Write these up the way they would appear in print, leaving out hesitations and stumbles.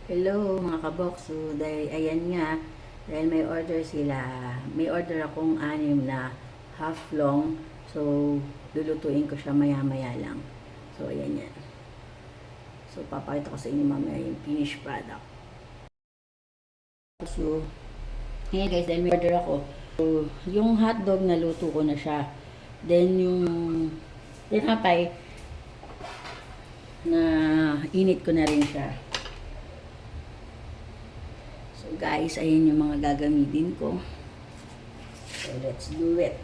Hello mga kabox. So, dahil ayan nga, dahil may order sila, may order akong 6 na half long. So, lulutuin ko siya maya-maya lang. So, ayan yan. So, papakita ko sa inyo mamaya yung finished product. So, ayan guys, dahil may order ako. So, yung hotdog na luto ko na siya. Then, yung tinapay, na init ko na rin siya. So guys, ayan yung mga gagamitin ko. So let's do it.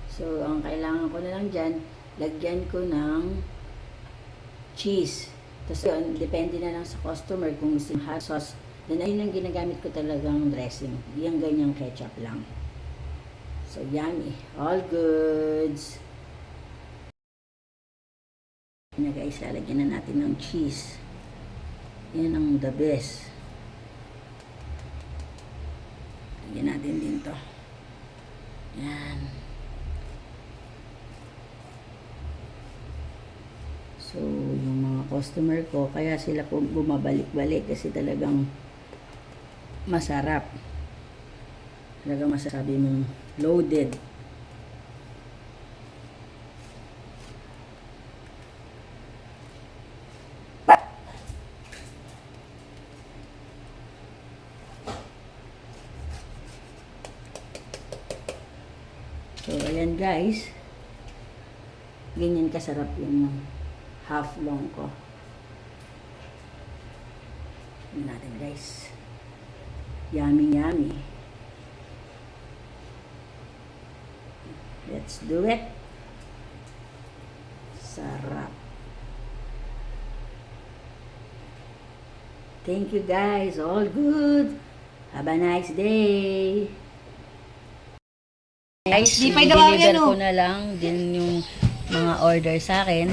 So ang kailangan ko na lang dyan, lagyan ko ng cheese. Tapos yun, depende na lang sa customer kung gusto hot sauce. Then ayun ang ginagamit ko talagang dressing. Yung ganyang ketchup lang. So yummy. All goods. Na guys, lalagyan na natin ng cheese. Yan ang the best. Lagyan natin din to. Yan. So, yung mga customer ko, kaya sila po bumabalik-balik kasi talagang masarap. Talagang masasabi mong loaded. So, ayan guys. Ganyan kasarap yung half long ko. Tignan natin guys. Yummy, yummy. Let's do it. Sarap. Thank you guys. All good. Have a nice day. Guys, deliver ko na lang din yung mga order sa akin.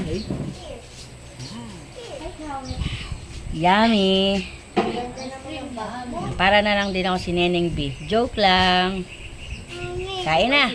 Yummy! Para na lang din ako si Neneng B. Joke lang. Kain na!